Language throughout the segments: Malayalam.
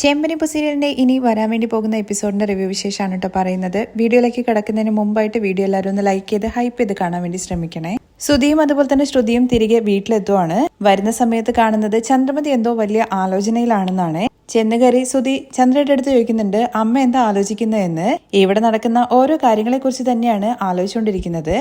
ചെമ്പനിപ്പൂ സീരിയലിന്റെ ഇനി വരാൻ വേണ്ടി പോകുന്ന എപ്പിസോഡിന്റെ റിവ്യൂ വിശേഷമാണ് കേട്ടോ പറയുന്നത്. വീഡിയോയിലേക്ക് കടക്കുന്നതിന് മുമ്പായിട്ട് വീഡിയോ എല്ലാവരും ഒന്ന് ലൈക്ക് ചെയ്ത് ഹൈപ്പ് ചെയ്ത് കാണാൻ വേണ്ടി ശ്രമിക്കണേ. സുധിയും അതുപോലെ തന്നെ ശ്രുതിയും തിരികെ വീട്ടിലെത്തുവാണ്. വരുന്ന സമയത്ത് കാണുന്നത് ചന്ദ്രമതി എന്തോ വലിയ ആലോചനയിലാണെന്നാണ്. ചെന്നുകയറി സുധി ചന്ദ്രയുടെ അടുത്ത് ചോദിക്കുന്നുണ്ട്, അമ്മ എന്താ ആലോചിക്കുന്നതെന്ന്. ഇവിടെ നടക്കുന്ന ഓരോ കാര്യങ്ങളെ കുറിച്ച് തന്നെയാണ് ആലോചിച്ചുകൊണ്ടിരിക്കുന്നത്.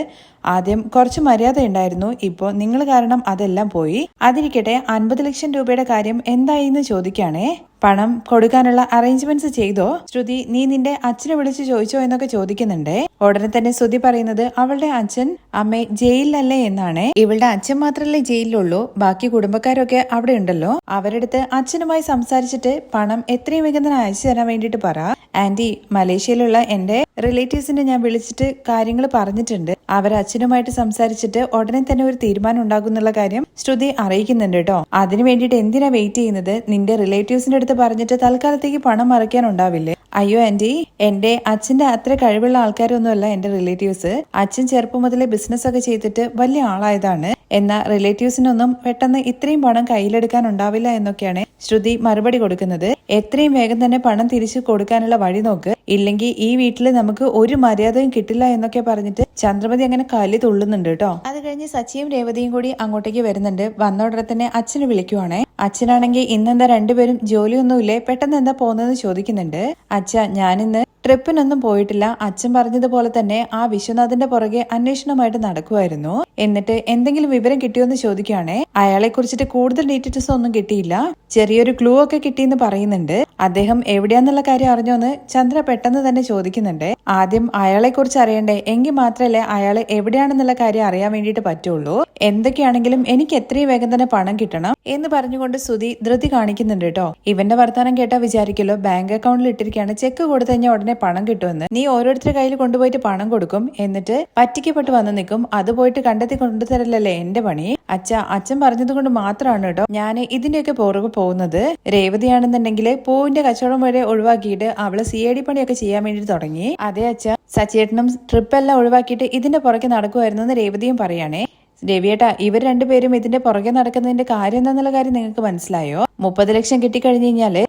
ആദ്യം കുറച്ച് മര്യാദ ഉണ്ടായിരുന്നു, ഇപ്പോ നിങ്ങൾ കാരണം അതെല്ലാം പോയി. അതിരിക്കട്ടെ 50 ലക്ഷം രൂപയുടെ കാര്യം എന്തായിന്ന് ചോദിക്കുകയാണേ. പണം കൊടുക്കാനുള്ള അറേഞ്ച്മെന്റ്സ് ചെയ്തോ? ശ്രുതി, നീ നിന്റെ അച്ഛനെ വിളിച്ച് ചോദിച്ചോ എന്നൊക്കെ ചോദിക്കുന്നുണ്ട്. ഉടനെ തന്നെ ശ്രുതി പറയുന്നത് അവളുടെ അച്ഛൻ അമ്മ ജയിലിലല്ലേ എന്നാണ്. ഇവളുടെ അച്ഛൻ മാത്രല്ലേ ജയിലിലുള്ളൂ, ബാക്കി കുടുംബക്കാരൊക്കെ അവിടെ ഉണ്ടല്ലോ. അവരെടുത്ത് അച്ഛനുമായി സംസാരിച്ചിട്ട് പണം എത്രയും വേഗം തന്നെ അയച്ചു തരാൻ വേണ്ടിട്ട് പറ. ആന്റി, മലേഷ്യയിലുള്ള എന്റെ റിലേറ്റീവ്സിനെ ഞാൻ വിളിച്ചിട്ട് കാര്യങ്ങൾ പറഞ്ഞിട്ടുണ്ട്. അവർ അച്ഛനുമായിട്ട് സംസാരിച്ചിട്ട് ഉടനെ തന്നെ ഒരു തീരുമാനം ഉണ്ടാകുന്നുള്ള കാര്യം ശ്രുതി അറിയിക്കുന്നുണ്ട് കേട്ടോ. അതിനു വേണ്ടിയിട്ട് എന്തിനാ വെയിറ്റ് ചെയ്യുന്നത്? നിന്റെ റിലേറ്റീവ്സിന്റെ അടുത്ത് പറഞ്ഞിട്ട് തൽക്കാലത്തേക്ക് പണം മറയ്ക്കാൻ ഉണ്ടാവില്ലേ? അയ്യോ ആന്റി, എന്റെ അച്ഛന്റെ അത്ര കഴിവുള്ള ആൾക്കാരൊന്നുമല്ല എന്റെ റിലേറ്റീവ്സ്. അച്ഛൻ ചെറുപ്പം മുതലേ ബിസിനസ് ഒക്കെ ചെയ്തിട്ട് വലിയ ആളായതാണ്. എന്നാൽ റിലേറ്റീവ്സിനൊന്നും പെട്ടെന്ന് ഇത്രയും പണം കയ്യിലെടുക്കാൻ ഉണ്ടാവില്ല എന്നൊക്കെയാണ് ശ്രുതി മറുപടി കൊടുക്കുന്നത്. എത്രയും വേഗം തന്നെ പണം തിരിച്ചു കൊടുക്കാനുള്ള വഴി നോക്ക്, ഇല്ലെങ്കിൽ ഈ വീട്ടിൽ നമുക്ക് ഒരു മര്യാദയും കിട്ടില്ല എന്നൊക്കെ പറഞ്ഞിട്ട് ചന്ദ്രമതി അങ്ങനെ കലി തുള്ളുന്നുണ്ട് കേട്ടോ. അത് കഴിഞ്ഞ് സച്ചിയും രേവതിയും കൂടി അങ്ങോട്ടേക്ക് വരുന്നുണ്ട്. വന്ന ഉടനെ തന്നെ അച്ഛനെ വിളിക്കുവാണേ. അച്ഛനാണെങ്കിൽ ഇന്നെന്താ രണ്ടുപേരും ജോലിയൊന്നുമില്ലേ, പെട്ടെന്ന് എന്താ പോകുന്നതെന്ന് ചോദിക്കുന്നുണ്ട്. അച്ഛ, ഞാനിന്ന് ട്രിപ്പിനൊന്നും പോയിട്ടില്ല. അച്ഛൻ പറഞ്ഞതുപോലെ തന്നെ ആ വിശ്വനാഥിന്റെ പുറകെ അന്വേഷണമായിട്ട് നടക്കുമായിരുന്നു. എന്നിട്ട് എന്തെങ്കിലും വിവരം കിട്ടിയോന്ന് ചോദിക്കുകയാണെ. അയാളെ കുറിച്ചിട്ട് കൂടുതൽ ഡീറ്റെയിൽസ് ഒന്നും കിട്ടിയില്ല, ചെറിയൊരു ക്ലൂ ഒക്കെ കിട്ടിയെന്ന് പറയുന്നുണ്ട്. അദ്ദേഹം എവിടെയാന്നുള്ള കാര്യം അറിഞ്ഞോന്ന് ചന്ദ്ര പെട്ടെന്ന് തന്നെ ചോദിക്കുന്നുണ്ട്. ആദ്യം അയാളെ കുറിച്ച് അറിയണ്ടേ, എങ്കിൽ മാത്രമല്ലേ അയാൾ എവിടെയാണെന്നുള്ള കാര്യം അറിയാൻ വേണ്ടിയിട്ട് പറ്റുള്ളൂ. എന്തൊക്കെയാണെങ്കിലും എനിക്ക് എത്രയും വേഗം തന്നെ പണം കിട്ടണം എന്ന് പറഞ്ഞുകൊണ്ട് സുധി ധൃതി കാണിക്കുന്നുണ്ട് കേട്ടോ. ഇവന്റെ വർത്താനം കേട്ടാ വിചാരിക്കല്ലോ ബാങ്ക് അക്കൗണ്ടിൽ ഇട്ടിരിക്കുകയാണ്, ചെക്ക് കൊടുത്തു കഴിഞ്ഞാൽ ഉടനെ പണം കിട്ടുമെന്ന്. നീ ഓരോരുത്തരുടെ കയ്യിൽ കൊണ്ടുപോയിട്ട് പണം കൊടുക്കും, എന്നിട്ട് പറ്റിക്കപ്പെട്ട് വന്ന് നിൽക്കും. അത് പോയിട്ട് കണ്ടെത്തി കൊണ്ടുതരലല്ലേ എന്റെ പണി. അച്ഛൻ പറഞ്ഞത് കൊണ്ട് മാത്രമാണ് കേട്ടോ ഞാൻ ഇതിന്റെയൊക്കെ പുറകെ പോകുന്നത്. രേവതിയാണെന്നുണ്ടെങ്കിൽ പൂവിന്റെ കച്ചവടം വരെ ഒഴിവാക്കിയിട്ട് അവള് CID പണിയൊക്കെ ചെയ്യാൻ വേണ്ടി തുടങ്ങി. അതെ അച്ഛ, സച്ചേട്ടനും ട്രിപ്പെല്ലാം ഒഴിവാക്കിയിട്ട് ഇതിന്റെ പുറകെ നടക്കുമായിരുന്നു എന്ന് രേവതിയും പറയാണേ. രവിയേട്ടാ, ഇവർ രണ്ടുപേരും ഇതിന്റെ പുറകെ നടക്കുന്നതിന്റെ കാര്യം എന്താന്നുള്ള കാര്യം നിങ്ങൾക്ക് മനസ്സിലായോ? 30 ലക്ഷം കിട്ടിക്കഴിഞ്ഞു കഴിഞ്ഞാല്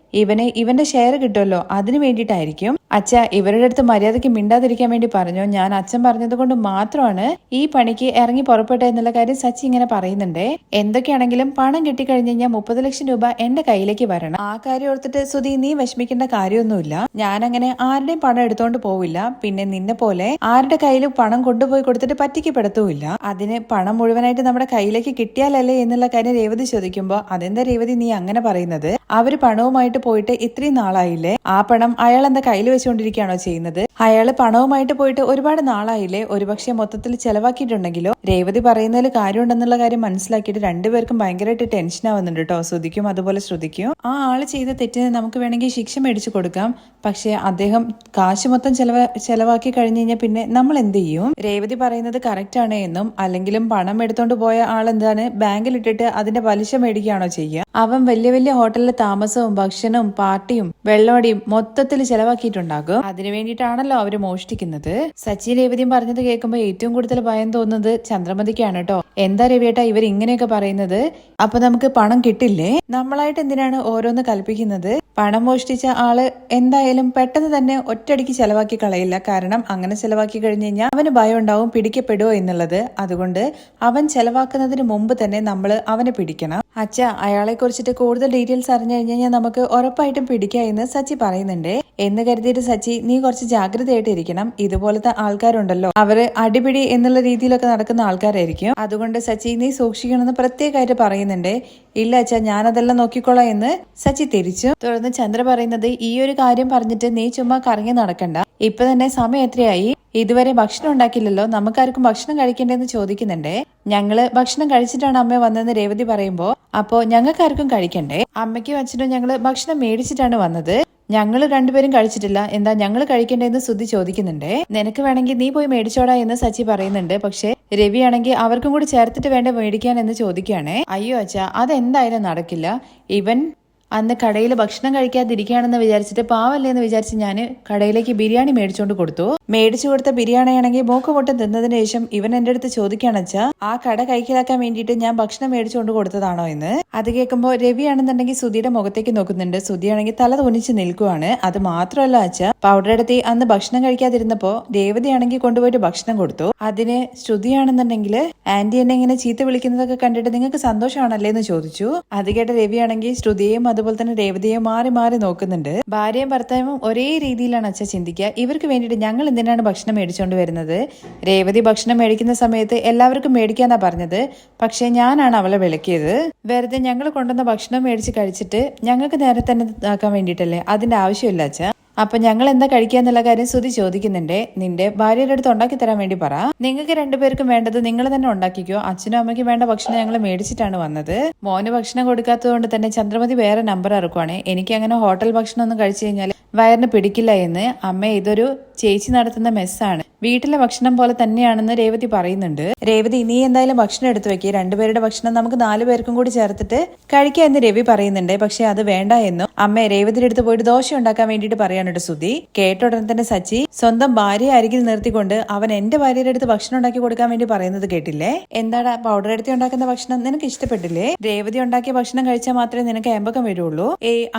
ഇവന്റെ ഷെയർ കിട്ടുമല്ലോ, അതിന് വേണ്ടിയിട്ടായിരിക്കും. അച്ഛ, ഇവരുടെ അടുത്ത് മര്യാദയ്ക്ക് മിണ്ടാതിരിക്കാൻ വേണ്ടി പറഞ്ഞു. ഞാൻ അച്ഛൻ പറഞ്ഞത് കൊണ്ട് മാത്രമാണ് ഈ പണിക്ക് ഇറങ്ങി പുറപ്പെട്ട എന്നുള്ള കാര്യം സച്ചി ഇങ്ങനെ പറയുന്നുണ്ട്. എന്തൊക്കെയാണെങ്കിലും പണം കിട്ടിക്കഴിഞ്ഞു കഴിഞ്ഞാൽ 30 ലക്ഷം രൂപ എന്റെ കയ്യിലേക്ക് വരണം. ആ കാര്യം ഓർത്തിട്ട് സുധി നീ വിഷമിക്കേണ്ട കാര്യമൊന്നുമില്ല. ഞാൻ അങ്ങനെ ആരുടെയും പണം എടുത്തോണ്ട് പോവില്ല. പിന്നെ നിന്നെ പോലെ ആരുടെ കയ്യിലും പണം കൊണ്ടുപോയി കൊടുത്തിട്ട് പറ്റിക്കപ്പെടുത്തുമില്ല. അതിന് പണം മുഴുവനായിട്ട് നമ്മുടെ കയ്യിലേക്ക് കിട്ടിയാലല്ലേ എന്നുള്ള കാര്യം രേവതി ചോദിക്കുമ്പോ, അതെന്താ രേവതി നീ അങ്ങനെ പറയുന്നത്? അവര് പണവുമായിട്ട് പോയിട്ട് ഇത്രയും നാളായില്ലേ, ആ പണം അയാൾ എന്താ കയ്യിൽ വെച്ചുകൊണ്ടിരിക്കുകയാണോ ചെയ്യുന്നത്? അയാള് പണവുമായിട്ട് പോയിട്ട് ഒരുപാട് നാളായില്ലേ, ഒരുപക്ഷെ മൊത്തത്തിൽ ചെലവാക്കിയിട്ടുണ്ടെങ്കിലോ? രേവതി പറയുന്നതിൽ കാര്യമുണ്ടെന്നുള്ള കാര്യം മനസ്സിലാക്കിയിട്ട് രണ്ടുപേർക്കും ഭയങ്കരമായിട്ട് ടെൻഷൻ ആവുന്നുണ്ട് കേട്ടോ, ശ്രുതിക്കും അതുപോലെ ശ്രുതിക്കും. ആ ആള് ചെയ്ത തെറ്റിന് നമുക്ക് വേണമെങ്കിൽ ശിക്ഷ മേടിച്ചു കൊടുക്കാം, പക്ഷെ അദ്ദേഹം കാശ് മൊത്തം ചെലവാക്കി കഴിഞ്ഞു കഴിഞ്ഞാൽ പിന്നെ നമ്മൾ എന്ത് ചെയ്യും? രേവതി പറയുന്നത് കറക്റ്റ് ആണ് എന്നും, അല്ലെങ്കിലും പണം എടുത്തോണ്ട് പോയ ആളെന്താണ് ബാങ്കിൽ ഇട്ടിട്ട് അതിന്റെ പലിശ മേടിക്കുകയാണോ ചെയ്യുക? അവൻ വലിയ വലിയ ഹോട്ടലിലെ താമസവും ഭക്ഷണവും പാർട്ടിയും വെള്ളമടിയും മൊത്തത്തിൽ ചെലവാക്കിയിട്ടുണ്ടാകും. അതിനു വേണ്ടിയിട്ടാണല്ലോ അവര് മോഷ്ടിക്കുന്നത്. സച്ചി രേവതിയും പറഞ്ഞത് കേൾക്കുമ്പോൾ ഏറ്റവും കൂടുതൽ ഭയം തോന്നുന്നത് ചന്ദ്രമതിക്കാണ് കേട്ടോ. എന്താ രവിയേട്ടാ ഇവർ ഇങ്ങനെയൊക്കെ പറയുന്നത്? അപ്പൊ നമുക്ക് പണം കിട്ടില്ലേ? നമ്മളായിട്ട് എന്തിനാണ് ഓരോന്ന് കൽപ്പിക്കുന്നത്? പണം മോഷ്ടിച്ച ആള് എന്തായാലും പെട്ടെന്ന് തന്നെ ഒറ്റയടിക്ക് ചെലവാക്കി കളയില്ല. കാരണം അങ്ങനെ ചെലവാക്കി കഴിഞ്ഞു കഴിഞ്ഞാൽ അവന് ഭയം ഉണ്ടാവും പിടിക്കപ്പെടുമോ എന്നുള്ളത്. അതുകൊണ്ട് അവൻ ചെലവാക്കുന്നതിന് മുമ്പ് തന്നെ നമ്മൾ അവനെ പിടിക്കണം. അച്ഛ, അയാളെ കുറിച്ചിട്ട് കൂടുതൽ ഡീറ്റെയിൽസ് അറിഞ്ഞു കഴിഞ്ഞാൽ നമുക്ക് ഉറപ്പായിട്ടും പിടിക്കാം എന്ന് സച്ചി പറയുന്നുണ്ട്. എന്ന് കരുതിയിട്ട് സച്ചി നീ കുറച്ച് ജാഗ്രതയായിട്ട് ഇരിക്കണം. ഇതുപോലത്തെ ആൾക്കാരുണ്ടല്ലോ, അവര് അടിപിടി എന്നുള്ള രീതിയിലൊക്കെ നടക്കുന്ന ആൾക്കാരായിരിക്കും. അതുകൊണ്ട് സച്ചി നീ സൂക്ഷിക്കണമെന്ന് പ്രത്യേകമായിട്ട് പറയുന്നുണ്ട്. ഇല്ല അച്ഛ, ഞാനതെല്ലാം നോക്കിക്കോളാം എന്ന് സച്ചി തിരിച്ചു. തുടർന്ന് ചന്ദ്ര പറയുന്നത്, ഈ ഒരു കാര്യം പറഞ്ഞിട്ട് നീ ചുമ്മാ കറങ്ങി നടക്കണ്ട. ഇപ്പൊ തന്നെ സമയം എത്രയായി? ഇതുവരെ ഭക്ഷണം ഉണ്ടാക്കില്ലല്ലോ, നമുക്കാർക്കും ഭക്ഷണം കഴിക്കേണ്ടെന്ന് ചോദിക്കുന്നുണ്ട്. ഞങ്ങള് ഭക്ഷണം കഴിച്ചിട്ടാണ് അമ്മ വന്നതെന്ന് രേവതി പറയുമ്പോ, അപ്പോ ഞങ്ങൾക്കാർക്കും കഴിക്കണ്ടേ? അമ്മയ്ക്കും അച്ഛനും ഞങ്ങള് ഭക്ഷണം മേടിച്ചിട്ടാണ് വന്നത്, ഞങ്ങൾ രണ്ടുപേരും കഴിച്ചിട്ടില്ല, എന്താ ഞങ്ങൾ കഴിക്കേണ്ടതെന്ന് ശ്രുതി ചോദിക്കുന്നുണ്ട്. നിനക്ക് വേണമെങ്കിൽ നീ പോയി മേടിച്ചോടാ എന്ന് സച്ചി പറയുന്നുണ്ട്. പക്ഷെ രവി ആണെങ്കിൽ അവർക്കും കൂടി ചേർത്തിട്ട് വേണ്ട മേടിക്കാൻ എന്ന് ചോദിക്കുകയാണേ. അയ്യോ അച്ഛാ, അതെന്തായാലും നടക്കില്ല. ഇവൻ അന്ന് കടയിൽ ഭക്ഷണം കഴിക്കാതിരിക്കുകയാണെന്ന് വിചാരിച്ചിട്ട് പാവല്ലേന്ന് വിചാരിച്ച് ഞാൻ കടയിലേക്ക് ബിരിയാണി മേടിച്ചുകൊണ്ട് കൊടുത്തു. മേടിച്ചു കൊടുത്ത ബിരിയാണി ആണെങ്കിൽ മൂക്കുമുട്ടം തിന്നതിന് ശേഷം ഇവൻ എന്റെ അടുത്ത് ചോദിക്കുകയാണെച്ചാ ആ കട കൈക്കലാക്കാൻ വേണ്ടിയിട്ട് ഞാൻ ഭക്ഷണം മേടിച്ചുകൊണ്ട് കൊടുത്തതാണോ എന്ന്. അത് കേൾക്കുമ്പോൾ രവിയാണെന്നുണ്ടെങ്കിൽ സുധിയുടെ മുഖത്തേക്ക് നോക്കുന്നുണ്ട്. സുധിയാണെങ്കിൽ തല തുണിച്ച് നിൽക്കുവാണ്. അത് മാത്രമല്ല അച്ഛ, പൗഡർ എടുത്തി അന്ന് ഭക്ഷണം കഴിക്കാതിരുന്നപ്പോ രേവതിയാണെങ്കിൽ കൊണ്ടുപോയിട്ട് ഭക്ഷണം കൊടുത്തു. അതിന് ശ്രുതിയാണെന്നുണ്ടെങ്കിൽ ആന്റി എന്നെ ഇങ്ങനെ ചീത്ത വിളിക്കുന്നതൊക്കെ കണ്ടിട്ട് നിങ്ങൾക്ക് സന്തോഷമാണല്ലേ എന്ന് ചോദിച്ചു. അത് കേട്ട രവിയാണെങ്കിൽ ശ്രുതിയെയും അതുപോലെ തന്നെ രേവതിയെയും മാറി മാറി നോക്കുന്നുണ്ട്. ഭാര്യയും ഭർത്താവും ഒരേ രീതിയിലാണ് അച്ഛ ചിന്തിക്കുക. ഇവർക്ക് വേണ്ടിയിട്ട് ഞങ്ങൾ എന്തിനാണ് ഭക്ഷണം മേടിച്ചുകൊണ്ട് വരുന്നത്? രേവതി ഭക്ഷണം മേടിക്കുന്ന സമയത്ത് എല്ലാവർക്കും മേടിക്കാന്നാ പറഞ്ഞത്. പക്ഷെ ഞാനാണ് അവളെ വിളക്കിയത്. വെറുതെ ഞങ്ങൾ കൊണ്ടുവന്ന ഭക്ഷണം മേടിച്ച് കഴിച്ചിട്ട് ഞങ്ങൾക്ക് നേരെ തന്നെ ആക്കാൻ വേണ്ടിയിട്ടല്ലേ? അതിന്റെ ആവശ്യമില്ല അച്ഛ. അപ്പൊ ഞങ്ങൾ എന്താ കഴിക്കാന്നുള്ള കാര്യം സുധി ചോദിക്കുന്നുണ്ട്. നിന്റെ ഭാര്യയുടെ അടുത്ത് ഉണ്ടാക്കി തരാൻ വേണ്ടി പറ. നിങ്ങൾക്ക് രണ്ടുപേർക്കും വേണ്ടത് നിങ്ങൾ തന്നെ ഉണ്ടാക്കിക്കോ. അച്ഛനും അമ്മയ്ക്കും വേണ്ട ഭക്ഷണം ഞങ്ങൾ മേടിച്ചിട്ടാണ് വന്നത്. മോന് ഭക്ഷണം കൊടുക്കാത്തത് കൊണ്ട് തന്നെ ചന്ദ്രമതി വേറെ നമ്പർ ഇറക്കുവാണ്. എനിക്ക് അങ്ങനെ ഹോട്ടൽ ഭക്ഷണം ഒന്നും കഴിച്ചു കഴിഞ്ഞാൽ വയറിന് പിടിക്കില്ല എന്ന്. അമ്മ, ഇതൊരു ചേച്ചി നടത്തുന്ന മെസ്സാണ്, വീട്ടിലെ ഭക്ഷണം പോലെ തന്നെയാണെന്ന് രേവതി പറയുന്നുണ്ട്. രേവതി, നീ എന്തായാലും ഭക്ഷണം എടുത്തു വെക്കുക. രണ്ടുപേരുടെ ഭക്ഷണം നമുക്ക് 4 പേർക്കും കൂടി ചേർത്തിട്ട് കഴിക്കുക എന്ന് രവി പറയുന്നുണ്ട്. പക്ഷെ അത് വേണ്ട എന്നും അമ്മ രേവതിയുടെ അടുത്ത് പോയിട്ട് ദോശ ഉണ്ടാക്കാൻ വേണ്ടിയിട്ട് പറയാനുണ്ട് സുധി. കേട്ട ഉടനെ തന്നെ സച്ചി സ്വന്തം ഭാര്യയെ അരികിൽ നിർത്തിക്കൊണ്ട് അവൻ എന്റെ ഭാര്യയുടെ അടുത്ത് ഭക്ഷണം ഉണ്ടാക്കി കൊടുക്കാൻ വേണ്ടി പറയുന്നത് കേട്ടില്ലേ? എന്താടാ, പൗഡർ എടുത്തി ഉണ്ടാക്കുന്ന ഭക്ഷണം നിനക്ക് ഇഷ്ടപ്പെട്ടില്ലേ? രേവതി ഉണ്ടാക്കിയ ഭക്ഷണം കഴിച്ചാൽ മാത്രമേ നിനക്ക് എമ്പക്കം വരുള്ളൂ.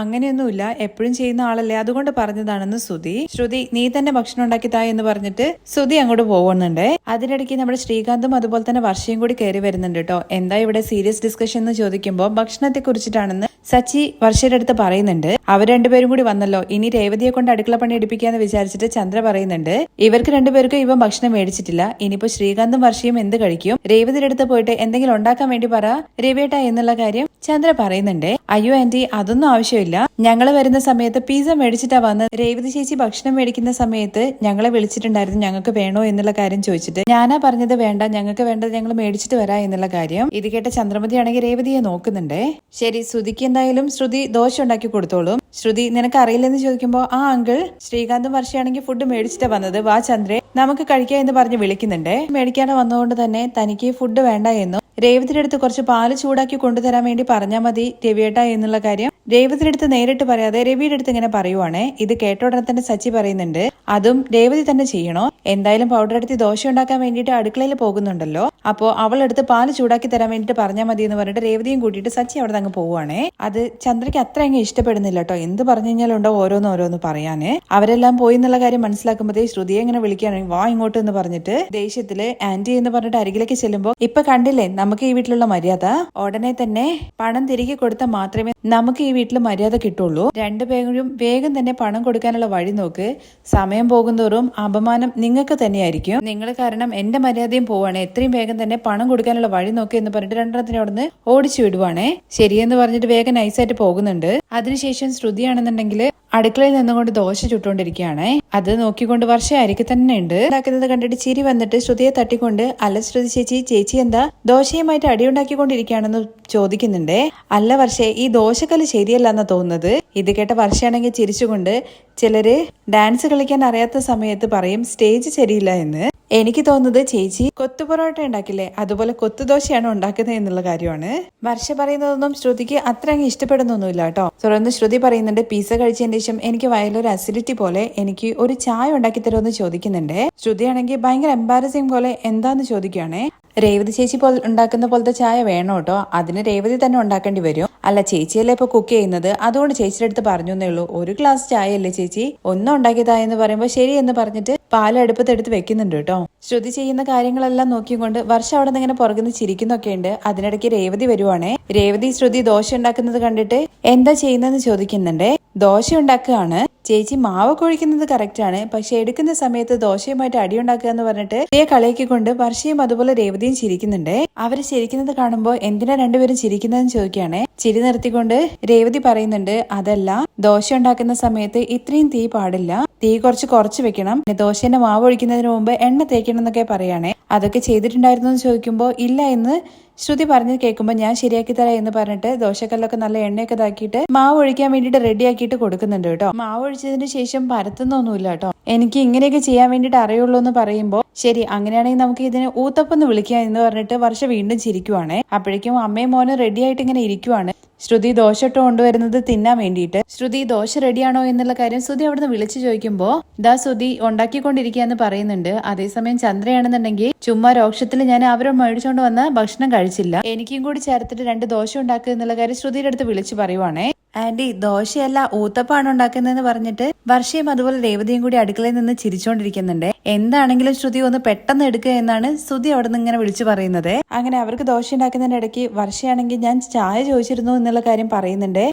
അങ്ങനെയൊന്നുമില്ല, എപ്പോഴും ചെയ്യുന്ന ആളല്ലേ, അതുകൊണ്ട് പറഞ്ഞതാണെന്ന് സുധി. ശ്രുതി, നീ തന്നെ ഭക്ഷണം ഉണ്ടാക്കി താ എന്ന് പറഞ്ഞിട്ട് സുധി അങ്ങോട്ട് പോകുന്നുണ്ട്. അതിനിടയ്ക്ക് നമ്മുടെ ശ്രീകാന്തും അതുപോലെ തന്നെ വർഷയും കൂടി കയറി വരുന്നുണ്ട് കേട്ടോ. എന്താ ഇവിടെ സീരിയസ് ഡിസ്കഷൻ എന്ന് ചോദിക്കുമ്പോൾ ഭക്ഷണത്തെ കുറിച്ചിട്ടാണെന്ന് സച്ചി വർഷയുടെ അടുത്ത് പറയുന്നുണ്ട്. അവർ രണ്ടുപേരും കൂടി വന്നല്ലോ, ഇനി രേവതിയെ കൊണ്ട് അടുക്കള പണി എടുപ്പിക്കാന്ന് വിചാരിച്ചിട്ട് ചന്ദ്ര പറയുന്നുണ്ട്. ഇവർക്ക് രണ്ടുപേർക്കും ഇവ ഭക്ഷണം മേടിച്ചിട്ടില്ല. ഇനിയിപ്പോ ശ്രീകാന്തും വർഷയും എന്ത് കഴിക്കും? രേവതിയുടെ അടുത്ത് പോയിട്ട് എന്തെങ്കിലും ഉണ്ടാക്കാൻ വേണ്ടി പറ രവിയേട്ട എന്നുള്ള കാര്യം ചന്ദ്ര പറയുന്നുണ്ട്. അയ്യോ ആന്റി, അതൊന്നും ആവശ്യമില്ല. ഞങ്ങള് വരുന്ന സമയത്ത് പിസ്സ മേടിച്ചിട്ടാ വന്നത്. രേവതി ചേച്ചി ഭക്ഷണം മേടിക്കുന്ന സമയത്ത് ഞങ്ങളെ വിളിച്ചിട്ടുണ്ടായിരുന്നു ഞങ്ങൾക്ക് വേണോ എന്നുള്ള കാര്യം ചോദിച്ചിട്ട് ഞാനാ പറഞ്ഞത് വേണ്ട, ഞങ്ങൾക്ക് വേണ്ടത് ഞങ്ങൾ മേടിച്ചിട്ട് വരാം എന്നുള്ള കാര്യം. ഇത് കേട്ട ചന്ദ്രമതി ആണെങ്കിൽ രേവതിയെ നോക്കുന്നുണ്ട്. ശരി, ശ്രുതിക്ക് എന്തായാലും ശ്രുതി ദോശ ഉണ്ടാക്കി കൊടുത്തോളും. ശ്രുതി, നിനക്ക് അറിയില്ലെന്ന് ചോദിക്കുമ്പോ ആ അങ്കിൾ ശ്രീകാന്തും വർഷയാണെങ്കിൽ ഫുഡ് മേടിച്ചിട്ടാ വന്നത്, വാ ചന്ദ്രേ നമുക്ക് കഴിക്കാം എന്ന് പറഞ്ഞ് വിളിക്കുന്നുണ്ട്. മേടിക്കാതെ വന്നതുകൊണ്ട് തന്നെ തനിക്ക് ഫുഡ് വേണ്ട എന്നും രേവതിയുടെ അടുത്ത് കുറച്ച് പാല് ചൂടാക്കി കൊണ്ടുതരാൻ വേണ്ടി പറഞ്ഞാൽ മതി രവിയേട്ട എന്നുള്ള കാര്യം രേവതിയുടെ അടുത്ത് നേരിട്ട് പറയാതെ രവിയുടെ അടുത്ത് ഇങ്ങനെ പറയുവാണേ. ഇത് കേട്ട ഉടനെ തന്നെ സച്ചി പറയുന്നുണ്ട്, അതും രേവതി തന്നെ ചെയ്യണോ? എന്തായാലും പൗഡർ എടുത്ത് ദോശ ഉണ്ടാക്കാൻ വേണ്ടിയിട്ട് അടുക്കളയിൽ പോകുന്നുണ്ടല്ലോ, അപ്പോ അവളെടുത്ത് പാല് ചൂടാക്കി തരാൻ വേണ്ടിയിട്ട് പറഞ്ഞാൽ മതി എന്ന് പറഞ്ഞിട്ട് രേവതിയും കൂട്ടിയിട്ട് സച്ചി അവിടെ അങ്ങ് പോവുകയാണേ. അത് ചന്ദ്രയ്ക്ക് അത്ര അങ്ങ് ഇഷ്ടപ്പെടുന്നില്ല കേട്ടോ. എന്ത് പറഞ്ഞു കഴിഞ്ഞാലുണ്ടോ ഓരോന്ന് പറയാന്. അവരെല്ലാം പോയി എന്നുള്ള കാര്യം മനസ്സിലാക്കുമ്പോഴേ ശ്രുതിയെ ഇങ്ങനെ വിളിക്കുകയാണ്, വാ ഇങ്ങോട്ട് എന്ന് പറഞ്ഞിട്ട് ദേഷ്യത്തില് ആന്റി എന്ന് പറഞ്ഞിട്ട് അരികിലേക്ക് ചെല്ലുമ്പോ, ഇപ്പൊ കണ്ടില്ലേ നമുക്ക് ഈ വീട്ടിലുള്ള മര്യാദ, ഉടനെ തന്നെ പണം തിരികെ കൊടുത്താൽ മാത്രമേ നമുക്ക് ഈ വീട്ടിൽ മര്യാദ കിട്ടുള്ളൂ. രണ്ടുപേരും വേഗം തന്നെ പണം കൊടുക്കാനുള്ള വഴി നോക്ക്. സമയം പോകുന്തോറും അപമാനം നിങ്ങൾക്ക് തന്നെയായിരിക്കും. നിങ്ങൾ കാരണം എന്റെ മര്യാദയും പോവാണ്. എത്രയും വേഗം തന്നെ പണം കൊടുക്കാനുള്ള വഴി നോക്ക് എന്ന് പറഞ്ഞിട്ട് രണ്ടെണ്ണത്തിനെ അവിടുന്ന് ഓടിച്ചു വിടുവാണേ. ശരിയെന്ന് പറഞ്ഞിട്ട് വേഗം നൈസായിട്ട് പോകുന്നുണ്ട്. അതിനുശേഷം ശ്രുതിയാണെന്നുണ്ടെങ്കിൽ അടുക്കളയിൽ നിന്നുകൊണ്ട് ദോശ ചുട്ടുകൊണ്ടിരിക്കുകയാണ്. അത് നോക്കിക്കൊണ്ട് വർഷ അരിക്ക് തന്നെ ഉണ്ട്. ഉണ്ടാക്കുന്നത് കണ്ടിട്ട് ചിരി വന്നിട്ട് ശ്രുതിയെ തട്ടിക്കൊണ്ട്, അല്ല ശ്രുതി ചേച്ചി എന്താ ദോശയുമായിട്ട് അടിയുണ്ടാക്കിക്കൊണ്ടിരിക്കുകയാണെന്ന് ചോദിക്കുന്നുണ്ട്. അല്ല വർഷേ, ഈ ദോശക്കല്ല് ശരിയല്ലെന്നാ തോന്നുന്നത്. ഇത് കേട്ട വർഷയാണെങ്കിൽ ചിരിച്ചുകൊണ്ട്, ചിലര് ഡാൻസ് കളിക്കാൻ അറിയാത്ത സമയത്ത് പറയും സ്റ്റേജ് ശരിയില്ല എന്ന്. എനിക്ക് തോന്നുന്നത് ചേച്ചി കൊത്തു പൊറോട്ട ഉണ്ടാക്കില്ലേ, അതുപോലെ കൊത്തുദോശയാണ് ഉണ്ടാക്കുന്നത് എന്നുള്ള കാര്യമാണ്. വർഷ പറയുന്നതൊന്നും ശ്രുതിക്ക് അത്ര അങ്ങ് ഇഷ്ടപ്പെടുന്നൊന്നുമില്ല കേട്ടോ. തുടർന്ന് ശ്രുതി പറയുന്നുണ്ട്, പിസ്സ കഴിച്ചതിന് ശേഷം എനിക്ക് വയലൊരു അസിഡിറ്റി പോലെ, എനിക്ക് ഒരു ചായ ഉണ്ടാക്കി തരുമെന്ന് ചോദിക്കുന്നുണ്ട്. ശ്രുതിയാണെങ്കിൽ ഭയങ്കര എംബാരസിംഗ് പോലെ എന്താന്ന് ചോദിക്കുകയാണേ. രേവതി ചേച്ചി ഉണ്ടാക്കുന്ന പോലത്തെ ചായ വേണോ കേട്ടോ, അതിന് രേവതി തന്നെ ഉണ്ടാക്കേണ്ടി വരും. അല്ല ചേച്ചിയല്ലേ ഇപ്പൊ കുക്ക് ചെയ്യുന്നത്, അതുകൊണ്ട് ചേച്ചിയുടെ അടുത്ത് പറഞ്ഞു എന്നേ ഉള്ളൂ. ഒരു ഗ്ലാസ് ചായ അല്ലേ ചേച്ചി, ഒന്നും ഉണ്ടാക്കിയതാ എന്ന് പറയുമ്പോൾ ശരി എന്ന് പറഞ്ഞിട്ട് പാല് അടുപ്പത്ത് എടുത്ത് വെക്കുന്നുണ്ട് കേട്ടോ. ശ്രുതി ചെയ്യുന്ന കാര്യങ്ങളെല്ലാം നോക്കിക്കൊണ്ട് വർഷ അവിടെ നിന്ന് ഇങ്ങനെ പുറകുന്ന് ചിരിക്കുന്നൊക്കെ ഉണ്ട്. അതിനിടയ്ക്ക് രേവതി വരുവാണേ. രേവതി ശ്രുതി ദോശ ഉണ്ടാക്കുന്നത് കണ്ടിട്ട് എന്താ ചെയ്യുന്നതെന്ന് ചോദിക്കുന്നുണ്ട്. ദോശ ഉണ്ടാക്കുകയാണ് ചേച്ചി, മാവ് കൊഴിക്കുന്നത് കറക്റ്റ് ആണ്, പക്ഷെ എടുക്കുന്ന സമയത്ത് ദോശയുമായിട്ട് അടിയുണ്ടാക്കുക എന്ന് പറഞ്ഞിട്ട് ഇതേ കളിയാക്കിക്കൊണ്ട് വർഷയും അതുപോലെ രേവതിയും ചിരിക്കുന്നുണ്ട്. അവര് ചിരിക്കുന്നത് കാണുമ്പോൾ എന്തിനാ രണ്ടുപേരും ചിരിക്കുന്നതെന്ന് ചോദിക്കുകയാണെ. ചിരി നിർത്തിക്കൊണ്ട് രേവതി പറയുന്നുണ്ട്, അതല്ല ദോശ ഉണ്ടാക്കുന്ന സമയത്ത് ഇത്രയും തീ പാടില്ല, തീ കുറച്ച് വെക്കണം, ദോശന്റെ മാവ് ഒഴിക്കുന്നതിന് മുമ്പ് എണ്ണ തേക്കണം എന്നൊക്കെ പറയാണേ. അതൊക്കെ ചെയ്തിട്ടുണ്ടായിരുന്നു എന്ന് ചോദിക്കുമ്പോൾ ഇല്ല എന്ന് ശ്രുതി പറഞ്ഞ് കേൾക്കുമ്പോൾ ഞാൻ ശരിയാക്കി തരാം എന്ന് പറഞ്ഞിട്ട് ദോശക്കല്ലൊക്കെ നല്ല എണ്ണയൊക്കെ ഇതാക്കിയിട്ട് മാവ് ഒഴിക്കാൻ വേണ്ടിയിട്ട് റെഡിയാക്കിയിട്ട് കൊടുക്കുന്നുണ്ട് കേട്ടോ. മാവ് ഒഴിച്ചതിന് ശേഷം പരത്തുന്നൊന്നുമില്ല കേട്ടോ. എനിക്ക് ഇങ്ങനെയൊക്കെ ചെയ്യാൻ വേണ്ടിയിട്ട് അറിയുള്ളൂ എന്ന് പറയുമ്പോൾ ശരി അങ്ങനെയാണെങ്കിൽ നമുക്ക് ഇതിന് ഊത്തപ്പെന്ന് വിളിക്കാം എന്ന് പറഞ്ഞിട്ട് വർഷ വീണ്ടും ചിരിക്കുവാണ്. അപ്പോഴേക്കും അമ്മയും മോനും റെഡി ആയിട്ട് ഇങ്ങനെ ഇരിക്കുവാണ്. ശ്രുതി ദോശ ഇട്ട് കൊണ്ടുവരുന്നത് തിന്നാൻ വേണ്ടിയിട്ട്. ശ്രുതി ദോശ റെഡിയാണോ എന്നുള്ള കാര്യം ശ്രുതി അവിടുന്ന് വിളിച്ചു ചോദിക്കുമ്പോൾ ദാ ശ്രുതി ഉണ്ടാക്കിക്കൊണ്ടിരിക്കുകയെന്ന് പറയുന്നുണ്ട്. അതേസമയം ചന്ദ്രയാണെന്നുണ്ടെങ്കിൽ ചുമ്മാ രോക്ഷത്തിൽ ഞാൻ അവരെ മേടിച്ചോണ്ട് വന്ന ഭക്ഷണം കഴിച്ചില്ല, എനിക്കും കൂടി ചേർത്തിട്ട് 2 ദോശ ഉണ്ടാക്കുക എന്നുള്ള കാര്യം ശ്രുതിയുടെ അടുത്ത് വിളിച്ചു പറയുവാണേ. ആന്റി ദോശയല്ല ഊത്തപ്പാണ് ഉണ്ടാക്കുന്നതെന്ന് പറഞ്ഞിട്ട് വർഷയും അതുപോലെ രേവതിയും കൂടി അടുക്കളയിൽ നിന്ന് ചിരിച്ചോണ്ടിരിക്കുന്നുണ്ട്. എന്താണെങ്കിലും ശ്രുതി ഒന്ന് പെട്ടെന്ന് എടുക്കുക എന്നാണ് ശ്രുതി അവിടെ നിന്ന് ഇങ്ങനെ വിളിച്ചു പറയുന്നത്. അങ്ങനെ അവർക്ക് ദോശ ഉണ്ടാക്കുന്നതിന്റെ ഇടയ്ക്ക് വർഷയാണെങ്കിൽ ഞാൻ ചായ ചോദിച്ചിരുന്നു എന്നുള്ള കാര്യം പറയുന്നുണ്ട്.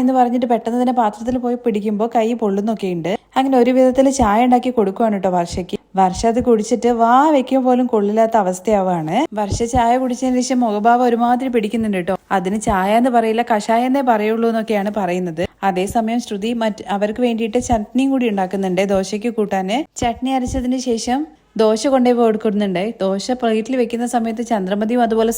എന്ന് പറഞ്ഞിട്ട് പെട്ടെന്ന് തന്നെ പാത്രത്തിൽ പോയി പിടിക്കുമ്പോൾ കൈ പൊള്ളുന്നൊക്കെ ഉണ്ട്. അങ്ങനെ ഒരു വിധത്തിൽ ചായ ഉണ്ടാക്കി കൊടുക്കുവാണ് കേട്ടോ വർഷയ്ക്ക്. വർഷ അത് കുടിച്ചിട്ട് വാ വെക്കുമ്പോൾ പോലും കൊള്ളില്ലാത്ത അവസ്ഥയാവാണ്. വർഷ ചായ കുടിച്ചതിന് ശേഷം മുഖഭാവം ഒരുമാതിരി പിടിക്കുന്നുണ്ട് കേട്ടോ. അതിന് ചായ എന്ന് പറയില്ല, കഷായം എന്നേ പറയുള്ളൂ എന്നൊക്കെയാണ് പറയുന്നത്. അതേസമയം ശ്രുതി അവർക്ക് വേണ്ടിയിട്ട് ചട്നിയും കൂടി ഉണ്ടാക്കുന്നുണ്ട്. ദോശയ്ക്ക് കൂട്ടാന് ചട്നി അരച്ചതിന് ശേഷം ദോശ കൊണ്ടുപോയി കൊടുക്കുന്നുണ്ട്. ദോശ പ്ലേറ്റിൽ വെക്കുന്ന സമയത്ത് ചന്ദ്രമതിയും അതുപോലെ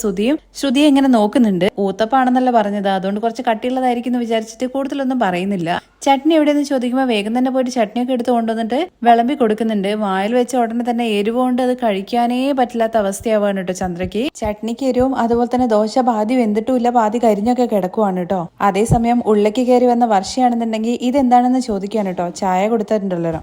ശ്രുതിയെ ഇങ്ങനെ നോക്കുന്നുണ്ട്. ഊത്തപ്പാണെന്നല്ല പറഞ്ഞത്, അതുകൊണ്ട് കുറച്ച് കട്ടിയുള്ളതായിരിക്കും എന്ന് വിചാരിച്ചിട്ട് കൂടുതലൊന്നും പറയുന്നില്ല. ചട്നി എവിടെയെന്ന് ചോദിക്കുമ്പോൾ വേഗം തന്നെ പോയിട്ട് ചട്നിയൊക്കെ എടുത്ത് കൊണ്ടുവന്നിട്ട് വിളമ്പി കൊടുക്കുന്നുണ്ട്. വായിൽ വെച്ച ഉടനെ തന്നെ എരിവ് കൊണ്ട് അത് കഴിക്കാനേ പറ്റില്ലാത്ത അവസ്ഥയാവാണ് കേട്ടോ ചന്ദ്രയ്ക്ക്. ചട്നിക്ക് എരിവും അതുപോലെ തന്നെ ദോശ പാതി വെന്തിട്ടുമില്ല, പാതി കരിഞ്ഞൊക്കെ കിടക്കുവാണ് കേട്ടോ. അതേസമയം ഉള്ളിലേക്ക് കയറി വന്ന വർഷയാണെന്നുണ്ടെങ്കിൽ ഇതെന്താണെന്ന് ചോദിക്കാണ് കേട്ടോ. ചായ കൊടുത്തിട്ടുണ്ടല്ലോ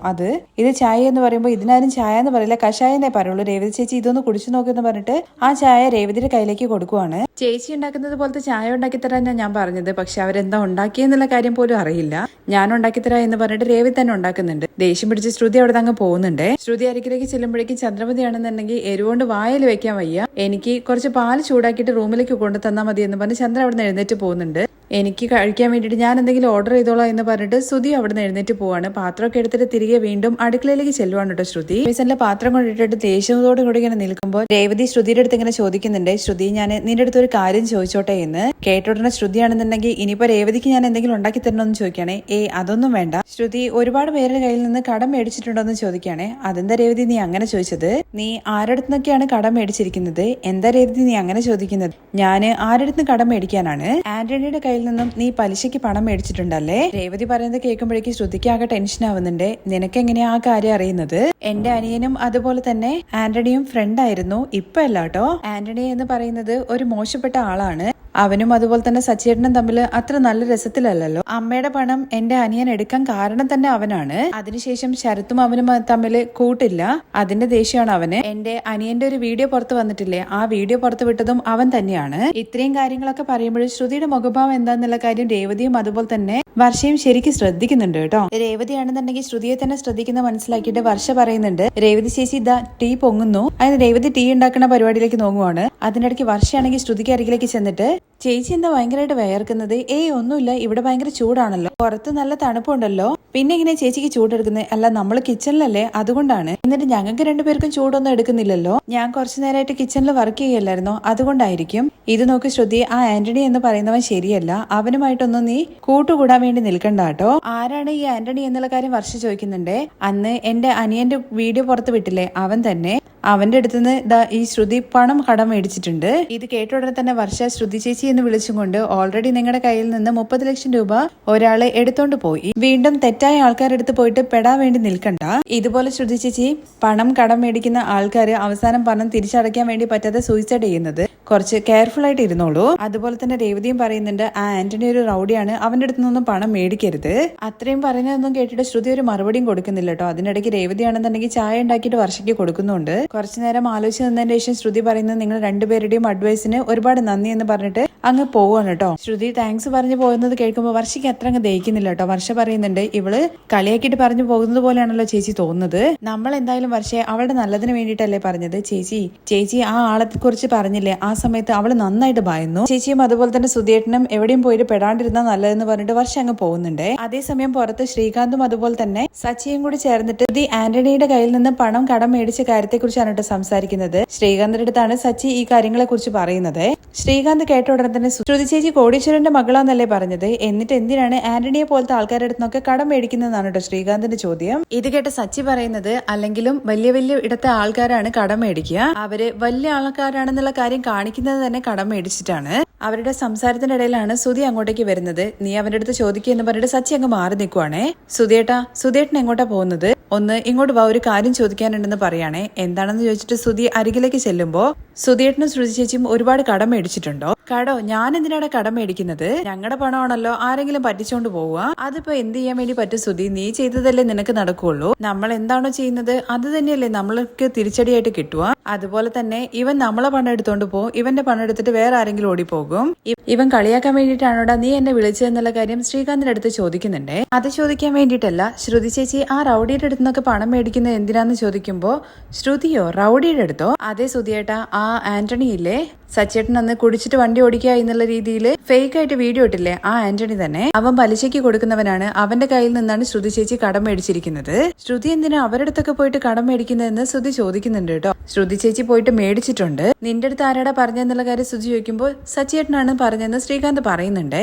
ഇത് ചായ എന്ന് പറയുമ്പോൾ ഇതിനാരും ചായ എന്ന് പറയില്ല, കഷായന്നേ പറയുള്ളൂ. രേവതി ചേച്ചി ഇതൊന്ന് കുടിച്ചു നോക്കെന്ന് പറഞ്ഞിട്ട് ആ ചായ രേവതിയുടെ കയ്യിലേക്ക് കൊടുക്കുവാണ്. ചേച്ചി ഉണ്ടാക്കുന്നത് പോലത്തെ ചായ ഉണ്ടാക്കി തരാൻ ഞാൻ പറഞ്ഞത്, പക്ഷെ അവരെന്താ ഉണ്ടാക്കിയെന്നുള്ള കാര്യം പോലും അറിയില്ല. ഞാൻ ഉണ്ടാക്കി തരാ എന്ന് പറഞ്ഞിട്ട് രേവതി തന്നെ ഉണ്ടാക്കുന്നുണ്ട്. ദേഷ്യം പിടിച്ച് ശ്രുതി അവിടെ അങ്ങ് പോകുന്നുണ്ട്. ശ്രുതി അരികിലേക്ക് ചെല്ലുമ്പോഴേക്കും ചന്ദ്രമതിയാണെന്നുണ്ടെങ്കിൽ എരിവുകൊണ്ട് വായിൽ വെക്കാൻ വയ്യ, എനിക്ക് കുറച്ച് പാല് ചൂടാക്കിയിട്ട് റൂമിലേക്ക് കൊണ്ടു തന്നാൽ മതി എന്ന് പറഞ്ഞ് ചന്ദ്ര അവിടെ നിന്ന് എഴുന്നേറ്റ് പോകുന്നുണ്ട്. എനിക്ക് കഴിക്കാൻ വേണ്ടിയിട്ട് ഞാൻ എന്തെങ്കിലും ഓർഡർ ചെയ്തോളാം എന്ന് പറഞ്ഞിട്ട് ശ്രുതി അവിടെ നിന്ന് എഴുന്നേറ്റ് പോവാണ്. പാത്രമൊക്കെ എടുത്തിട്ട് തിരികെ വീണ്ടും അടുക്കളയിലേക്ക് ചെല്ലുവാണ് കേട്ടോ ശ്രുതി. റീസണിലെ പാത്രം കൊണ്ടിട്ടിട്ട് ദേഷ്യത്തോടു കൂടി ഇങ്ങനെ നിൽക്കുമ്പോൾ രേവതി ശ്രുതിയുടെ അടുത്ത് ഇങ്ങനെ ചോദിക്കുന്നുണ്ട്, ശ്രുതി ഞാൻ നിന്റെ അടുത്ത് ഒരു കാര്യം ചോദിച്ചോട്ടെ എന്ന്. കേട്ടോടനെ ശ്രുതിയാണെന്നുണ്ടെങ്കിൽ ഇനിയിപ്പോ രേവതിക്ക് ഞാൻ എന്തെങ്കിലും ഉണ്ടാക്കി തരണമെന്ന് ചോദിക്കുകയാണെ. അതൊന്നും വേണ്ട. ശ്രുതി ഒരുപാട് പേരുടെ കയ്യിൽ നിന്ന് കടം മേടിച്ചിട്ടുണ്ടോ എന്ന് ചോദിക്കുകയാണെ. അതെന്താ രേവതി നീ അങ്ങനെ ചോദിച്ചത്? നീ ആരടുത്ത് നിന്നൊക്കെയാണ് കടം മേടിച്ചിരിക്കുന്നത്? എന്താ രേവതി നീ അങ്ങനെ ചോദിക്കുന്നത്? ഞാന് ആരടുത്ത് കടം മേടിക്കാനാണ്? ആന്റണിയുടെ കയ്യിൽ നിന്നും നീ പലിശയ്ക്ക് പണം മേടിച്ചിട്ടുണ്ടല്ലേ? രേവതി പറയുന്നത് കേൾക്കുമ്പോഴേക്ക് ശ്രുതിക്ക് ആകെ ടെൻഷൻ ആവുന്നുണ്ട്. നിനക്ക് എങ്ങനെയാ ആ കാര്യം അറിയുന്നത്? എന്റെ അനിയനും അതുപോലെ തന്നെ ആന്റണിയും ഫ്രണ്ട് ആയിരുന്നു, ഇപ്പൊ അല്ല കേട്ടോ. ആന്റണി എന്ന് പറയുന്നത് ഒരു മോശപ്പെട്ട ആളാണ്. അവനും അതുപോലെ തന്നെ സച്ചേട്ടനും തമ്മിൽ അത്ര നല്ല രസത്തിലല്ലോ. അമ്മയുടെ പണം എന്റെ അനിയൻ എടുക്കാൻ കാരണം തന്നെ അവനാണ്. അതിനുശേഷം ശരത്തും അവനും തമ്മിൽ കൂട്ടില്ല, അതിന്റെ ദേഷ്യമാണ് അവന്. എന്റെ അനിയന്റെ ഒരു വീഡിയോ പുറത്ത് വന്നിട്ടില്ലേ, ആ വീഡിയോ പുറത്ത് വിട്ടതും അവൻ തന്നെയാണ്. ഇത്രയും കാര്യങ്ങളൊക്കെ പറയുമ്പോൾ ശ്രുതിയുടെ മുഖഭാവം എന്താന്നുള്ള കാര്യം രേവതിയും അതുപോലെ തന്നെ വർഷയും ശരിക്കും ശ്രദ്ധിക്കുന്നുണ്ട് കേട്ടോ. രേവതിയാണെന്നുണ്ടെങ്കിൽ ശ്രുതിയെ തന്നെ ശ്രദ്ധിക്കുന്ന മനസ്സിലാക്കിയിട്ട് വർഷ പറയുന്നുണ്ട്, രേവതി ചേച്ചി ഇതാ ടീ പൊങ്ങുന്നു. അതിന് രേവതി ടീ ഉണ്ടാക്കുന്ന പരിപാടിയിലേക്ക് നോങ്ങുവാണ്. അതിനിടയ്ക്ക് വർഷയാണെങ്കിൽ ശ്രുതിക്ക് അരികിലേക്ക് ചെന്നിട്ട്, ചേച്ചി എന്താ ഭയങ്കരമായിട്ട് വയർക്കുന്നത്? ഒന്നുമില്ല, ഇവിടെ ഭയങ്കര ചൂടാണല്ലോ, പുറത്ത് നല്ല തണുപ്പുണ്ടല്ലോ, പിന്നെ ഇങ്ങനെ ചേച്ചിക്ക് ചൂടെടുക്കുന്നത്? അല്ല, നമ്മൾ കിച്ചണിലല്ലേ, അതുകൊണ്ടാണ്. എന്നിട്ട് ഞങ്ങൾക്ക് 2 പേർക്കും ചൂടൊന്നും എടുക്കുന്നില്ലല്ലോ, ഞാൻ കുറച്ചു നേരമായിട്ട് കിച്ചണിൽ വർക്ക് ചെയ്യല്ലായിരുന്നോ, അതുകൊണ്ടായിരിക്കും. ഇത് നോക്കി ശ്രുതി, ആ ആന്റണി എന്ന് പറയുന്നവൻ ശരിയല്ല, അവനുമായിട്ടൊന്നും നീ കൂട്ടുകൂടാൻ വേണ്ടി നിൽക്കണ്ട കേട്ടോ. ആരാണ് ഈ ആന്റണി എന്നുള്ള കാര്യം വർഷ ചോദിക്കുന്നുണ്ട്. അന്ന് എന്റെ അനിയന്റെ വീഡിയോ പുറത്ത് വിട്ടില്ലേ, അവൻ തന്നെ. അവന്റെ അടുത്തുനിന്ന് ഈ ശ്രുതി പണം കടം മേടിച്ചിട്ടുണ്ട്. ഇത് കേട്ട ഉടനെ തന്നെ വർഷ ശ്രുതി ചേച്ചി എന്ന് വിളിച്ചുകൊണ്ട് ഓൾറെഡി നിങ്ങളുടെ കയ്യിൽ നിന്ന് 30 ലക്ഷം രൂപ ഒരാളെ എടുത്തോണ്ട് പോയി. വീണ്ടും തെറ്റായ ആൾക്കാരുടെ അടുത്ത് പോയിട്ട് പെടാൻ വേണ്ടി നിൽക്കണ്ട. ഇതുപോലെ ശ്രുതി ചേച്ചി പണം കടം മേടിക്കുന്ന ആൾക്കാര് അവസാനം പണം തിരിച്ചടയ്ക്കാൻ വേണ്ടി പറ്റാതെ സൂയിസൈഡ് ചെയ്യുന്നത്. കുറച്ച് കെയർഫുൾ ആയിട്ട് ഇരുന്നോളൂ. അതുപോലെ തന്നെ രേവതിയും പറയുന്നുണ്ട്, ആ ആന്റണി ഒരു റൗഡിയാണ്, അവന്റെ അടുത്ത് നിന്നൊന്നും പണം മേടിക്കരുത്. അത്രയും പറഞ്ഞതൊന്നും കേട്ടിട്ട് ശ്രുതി ഒരു മറുപടിയും കൊടുക്കുന്നില്ല കേട്ടോ. അതിനിടയ്ക്ക് രേവതിയാണെന്നുണ്ടെങ്കിൽ ചായ ഉണ്ടാക്കിയിട്ട് വർഷയ്ക്ക് കൊടുക്കുന്നുണ്ട്. കുറച്ചു നേരം ആലോചിച്ച് നിന്നതിന് ശേഷം ശ്രുതി പറയുന്നത്, നിങ്ങൾ 2 പേരുടെയും അഡ്വൈസിന് ഒരുപാട് നന്ദി എന്ന് പറഞ്ഞിട്ട് അങ്ങ് പോവാണ് കേട്ടോ. ശ്രുതി താങ്ക്സ് പറഞ്ഞു പോകുന്നത് കേൾക്കുമ്പോൾ വർഷയ്ക്ക് അത്ര അങ്ങ് ദഹിക്കുന്നില്ല കേട്ടോ. വർഷ പറയുന്നുണ്ട്, ഇവള് കളിയാക്കിയിട്ട് പറഞ്ഞു പോകുന്നത് പോലെയാണല്ലോ ചേച്ചി തോന്നുന്നത്. നമ്മൾ എന്തായാലും വർഷയെ അവളുടെ നല്ലതിന് വേണ്ടിയിട്ടല്ലേ പറഞ്ഞത്. ചേച്ചി ആ ആളെ കുറിച്ച് പറഞ്ഞില്ലേ, ആ സമയത്ത് അവള് നന്നായിട്ട് ഭയന്നു. ചേച്ചിയും അതുപോലെ തന്നെ സുധേട്ടനും എവിടെയും പോയിട്ട് പെടാണ്ടിരുന്നാ നല്ലതെന്ന് പറഞ്ഞിട്ട് വർഷം അങ്ങ് പോകുന്നുണ്ട്. അതേസമയം പുറത്ത് ശ്രീകാന്തും അതുപോലെ തന്നെ സച്ചിയും കൂടി ചേർന്നിട്ട് ആന്റണിയുടെ കയ്യിൽ നിന്ന് പണം കടം മേടിച്ച കാര്യത്തെ കുറിച്ച് കുറിച്ചാണ് കേട്ടോ സംസാരിക്കുന്നത്. ശ്രീകാന്തിന്റെ അടുത്താണ് സച്ചി ഈ കാര്യങ്ങളെ കുറിച്ച് പറയുന്നത്. ശ്രീകാന്ത് കേട്ട ഉടനെ തന്നെ ശ്രുതി ചേച്ചി കോടീശ്വരന്റെ മകളാന്നല്ലേ പറഞ്ഞത്, എന്നിട്ട് എന്തിനാണ് ആന്റണിയെ പോലത്തെ ആൾക്കാരുടെ അടുത്തൊക്കെ കടം മേടിക്കുന്നതാണ് കേട്ടോ ശ്രീകാന്തിന്റെ ചോദ്യം. ഇത് കേട്ട സച്ചി പറയുന്നത്, അല്ലെങ്കിലും വലിയ വലിയ ഇടത്തെ ആൾക്കാരാണ് കടം മേടിക്കുക, അവര് വലിയ ആൾക്കാരാണെന്നുള്ള കാര്യം കാണിക്കുന്നത് തന്നെ കടം മേടിച്ചിട്ടാണ്. അവരുടെ സംസാരത്തിന്റെ ഇടയിലാണ് സുധി അങ്ങോട്ടേക്ക് വരുന്നത്. നീ അവരുടെ അടുത്ത് ചോദിക്കുക എന്ന് പറഞ്ഞിട്ട് സച്ചി അങ്ങ് മാറി നിൽക്കുവാണേ. സുധേട്ടൻ എങ്ങോട്ടാ പോകുന്നത്, ഒന്ന് ഇങ്ങോട്ട് വാ, ഒരു കാര്യം ചോദിക്കാനുണ്ടെന്ന് പറയാണേ. എന്താണെന്ന് ചോദിച്ചിട്ട് സുധി അരികിലേക്ക് ചെല്ലുമ്പോ, സുധേട്ടനും ശ്രുതി ചേച്ചിയും ഒരുപാട് കടം മേടിച്ചിട്ടുണ്ടോ? കടോ? ഞാൻ എന്തിനാണ് കടം മേടിക്കുന്നത്? ഞങ്ങളുടെ പണമാണല്ലോ, ആരെങ്കിലും പറ്റിച്ചോണ്ട് പോവുക. അതിപ്പോ എന്ത് ചെയ്യാൻ വേണ്ടി പറ്റും സുധി, നീ ചെയ്തതല്ലേ നിനക്ക് നടക്കുള്ളൂ. നമ്മൾ എന്താണോ ചെയ്യുന്നത് അത് തന്നെയല്ലേ നമ്മൾക്ക് തിരിച്ചടിയായിട്ട് കിട്ടുക. അതുപോലെ തന്നെ ഇവൻ നമ്മളെ പണം എടുത്തോണ്ട് പോകും, ഇവന്റെ പണം എടുത്തിട്ട് വേറെ ആരെങ്കിലും ഓടിപ്പോകും. ഇവൻ കളിയാക്കാൻ വേണ്ടിയിട്ടാണോടാ നീ എന്നെ വിളിച്ചതെന്നുള്ള കാര്യം ശ്രീകാന്തിന്റെ അടുത്ത് ചോദിക്കുന്നുണ്ടേ. അത് ചോദിക്കാൻ വേണ്ടിയിട്ടല്ല, ശ്രുതി ചേച്ചി ആ റൌഡിയുടെ അടുത്ത് നിന്നൊക്കെ പണം മേടിക്കുന്നത് എന്തിനാന്ന് ചോദിക്കുമ്പോ, ശ്രുതിയോ റൌഡിയുടെ അടുത്തോ? അതെ സുധിയേട്ടാ, ആ ആന്റണി ഇല്ലേ, സച്ചേട്ടൻ അന്ന് കുടിച്ചിട്ട് വണ്ടി ഓടിക്കുക എന്നുള്ള രീതിയിൽ ഫേക്ക് ആയിട്ട് വീഡിയോ ഇട്ടില്ലേ, ആ ആന്റണി തന്നെ. അവൻ പലിശയ്ക്ക് കൊടുക്കുന്നവനാണ്, അവന്റെ കയ്യിൽ നിന്നാണ് ശ്രുതി ചേച്ചി കടം മേടിച്ചിരിക്കുന്നത്. ശ്രുതി എന്തിനാ അവരുടെ അടുത്തൊക്കെ പോയിട്ട് കടം മേടിക്കുന്നതെന്ന് ശ്രുതി ചോദിക്കുന്നുണ്ട് കേട്ടോ. ശ്രുതി ചേച്ചി പോയിട്ട് മേടിച്ചിട്ടുണ്ട്, നിന്റെ അടുത്ത് ആരാടാ പറഞ്ഞെന്നുള്ള കാര്യം ശ്രുതി ചോദിക്കുമ്പോൾ സച്ചേട്ടനാണ് പറഞ്ഞെന്ന് ശ്രീകാന്ത് പറയുന്നുണ്ട്.